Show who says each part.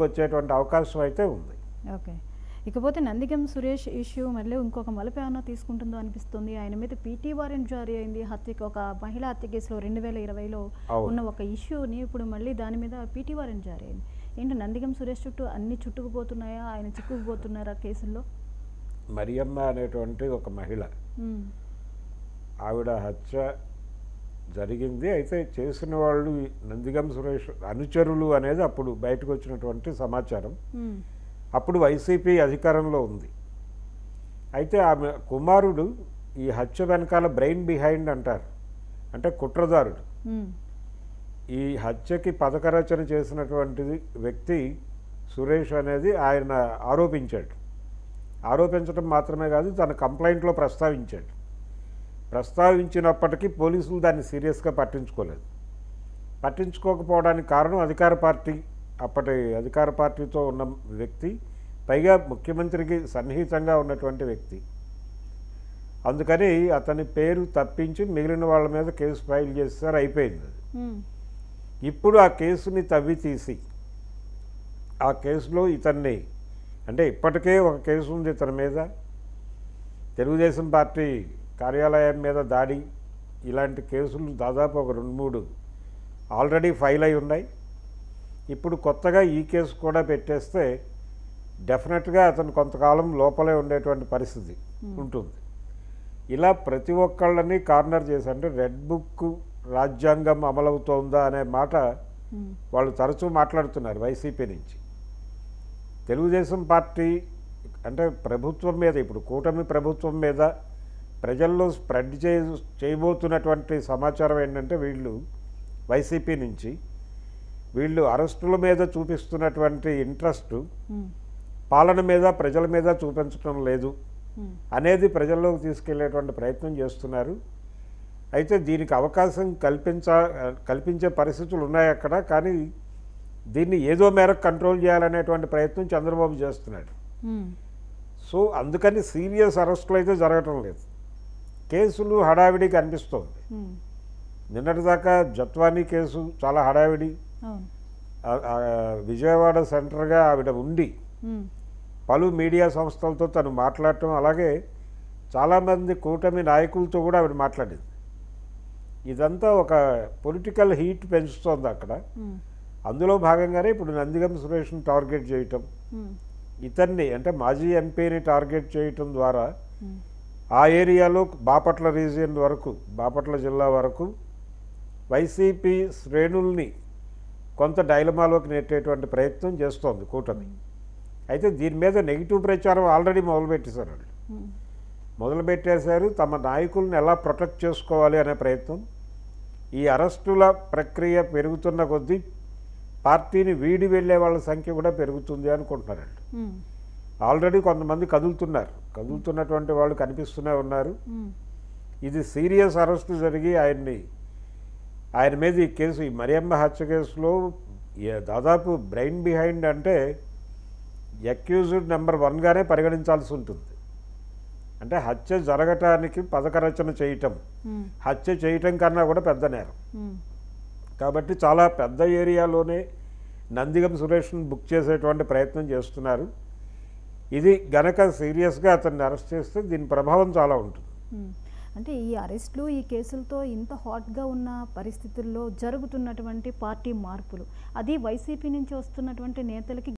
Speaker 1: వచ్చేటువంటి అవకాశం అయితే ఉంది.
Speaker 2: ఓకే. ఇకపోతే నందిగం సురేష్ ఇష్యూ మళ్ళీ ఇంకొక మలుపు ఏమన్నా తీసుకుంటుందో అనిపిస్తుంది. ఆయన మీద పీటీ వారెంట్ జారీ అయింది. హత్యకి ఒక మహిళా హత్య కేసులో 2020లో ఉన్న ఒక ఇష్యూని ఇప్పుడు మళ్ళీ దాని మీద పీటీ వారెంట్ జారీ అయింది. ఏంటి నందిగం సురేష్ చుట్టూ అన్ని చుట్టుకుపోతున్నాయా? ఆయన చిక్కుకుపోతున్నారా కేసుల్లో?
Speaker 1: మరియమ్మ అనేటువంటి ఒక మహిళ, ఆవిడ హత్య జరిగింది. అయితే చేసిన వాళ్ళు నందిగం సురేష్ అనుచరులు అనేది అప్పుడు బయటకు వచ్చినటువంటి సమాచారం. అప్పుడు వైసీపీ అధికారంలో ఉంది. అయితే ఆమె కుమారుడు ఈ హత్య వెనకాల బ్రెయిన్ బిహైండ్ అంటారు, అంటే కుట్రదారుడు. ఈ హత్యకి పథకరచన చేసినటువంటి వ్యక్తి సురేష్ అనేది ఆయన ఆరోపించాడు. ఆరోపించడం మాత్రమే కాదు, తన కంప్లైంట్లో ప్రస్తావించాడు. ప్రస్తావించినప్పటికీ పోలీసులు దాన్ని సీరియస్గా పట్టించుకోలేదు. పట్టించుకోకపోవడానికి కారణం అధికార పార్టీ, అప్పటి అధికార పార్టీతో ఉన్న వ్యక్తి, పైగా ముఖ్యమంత్రికి సన్నిహితంగా ఉన్నటువంటి వ్యక్తి. అందుకని అతని పేరు తప్పించి మిగిలిన వాళ్ళ మీద కేసు ఫైల్ చేస్తారు, అయిపోయింది. ఇప్పుడు ఆ కేసుని తవ్వి తీసి ఆ కేసులో ఇతన్ని, అంటే ఇప్పటికే ఒక కేసు ఉంది ఇతని మీద, తెలుగుదేశం పార్టీ కార్యాలయం మీద దాడి, ఇలాంటి కేసులు దాదాపు ఒక 2-3 ఆల్రెడీ ఫైల్ అయి ఉన్నాయి. ఇప్పుడు కొత్తగా ఈ కేసు కూడా పెట్టేస్తే డెఫినెట్గా అతను కొంతకాలం లోపలే ఉండేటువంటి పరిస్థితి ఉంటుంది. ఇలా ప్రతి ఒక్కళ్ళని కార్నర్ చేసి, అంటే రెడ్ బుక్ రాజ్యాంగం అమలవుతోందా అనే మాట వాళ్ళు తరచూ మాట్లాడుతున్నారు వైసీపీ నుంచి. తెలుగుదేశం పార్టీ అంటే ప్రభుత్వం మీద, ఇప్పుడు కూటమి ప్రభుత్వం మీద ప్రజల్లో స్ప్రెడ్ చేయబోతున్నటువంటి సమాచారం ఏంటంటే, వీళ్ళు వైసీపీ నుంచి వీళ్ళు అరెస్టుల మీద చూపిస్తున్నటువంటి ఇంట్రెస్ట్ పాలన మీద, ప్రజల మీద చూపించడం లేదు అనేది ప్రజల్లోకి తీసుకెళ్లేటువంటి ప్రయత్నం చేస్తున్నారు. అయితే దీనికి అవకాశం కల్పించే పరిస్థితులు ఉన్నాయి అక్కడ, కానీ దీన్ని ఏదో మేరకు కంట్రోల్ చేయాలనేటువంటి ప్రయత్నం చంద్రబాబు చేస్తున్నాడు. సో అందుకని సీరియస్ అరెస్టులు అయితే జరగటం లేదు. కేసులు హడావిడికి అనిపిస్తోంది. నిన్నటిదాకా జత్వానీ కేసు చాలా హడావిడి. విజయవాడ సెంటర్గా ఆవిడ ఉండి పలు మీడియా సంస్థలతో తను మాట్లాడటం, అలాగే చాలామంది కూటమి నాయకులతో కూడా ఆవిడ మాట్లాడింది. ఇదంతా ఒక పొలిటికల్ హీట్ పెంచుతోంది అక్కడ. అందులో భాగంగానే ఇప్పుడు నందిగం సురేష్ని టార్గెట్ చేయటం, ఇతన్ని అంటే మాజీ ఎంపీని టార్గెట్ చేయటం ద్వారా ఆ ఏరియాలో బాపట్ల రీజియన్ వరకు, బాపట్ల జిల్లా వరకు వైసీపీ శ్రేణుల్ని కొంత డైలమాలోకి నెట్టేటువంటి ప్రయత్నం చేస్తోంది కూటమి. అయితే దీని మీద నెగిటివ్ ప్రచారం ఆల్రెడీ మొదలుపెట్టేశారు. తమ నాయకులను ఎలా ప్రొటెక్ట్ చేసుకోవాలి అనే ప్రయత్నం. ఈ అరెస్టుల ప్రక్రియ పెరుగుతున్న కొద్దీ పార్టీని వీడి వెళ్ళే వాళ్ళ సంఖ్య కూడా పెరుగుతుంది అనుకుంటున్నారండి. ఆల్రెడీ కొంతమంది కదులుతున్నటువంటి వాళ్ళు కనిపిస్తూనే ఉన్నారు. ఇది సీరియస్ అరెస్టు జరిగి ఆయన మీద ఈ కేసు, ఈ మరియమ్మ హత్య కేసులో దాదాపు బ్రెయిన్ బిహైండ్ అంటే అక్యూజ్డ్ నెంబర్ 1గానే పరిగణించాల్సి ఉంటుంది. అంటే హత్య జరగటానికి పథకరచన చేయటం, హత్య చేయటం కన్నా కూడా పెద్ద నేరం. కాబట్టి చాలా పెద్ద ఏరియాలోనే నందిగం సురేష్ను బుక్ చేసేటువంటి ప్రయత్నం చేస్తున్నారు. ఇది గనక సీరియస్గా అతన్ని అరెస్ట్ చేస్తే దీని ప్రభావం చాలా ఉంటుంది.
Speaker 2: అంటే ఈ అరెస్టులు, ఈ కేసులతో ఇంత హాట్గా ఉన్న పరిస్థితుల్లో జరుగుతున్నటువంటి పార్టీ మార్పులు, అది వైసీపీ నుంచి వస్తున్నటువంటి నేతలకి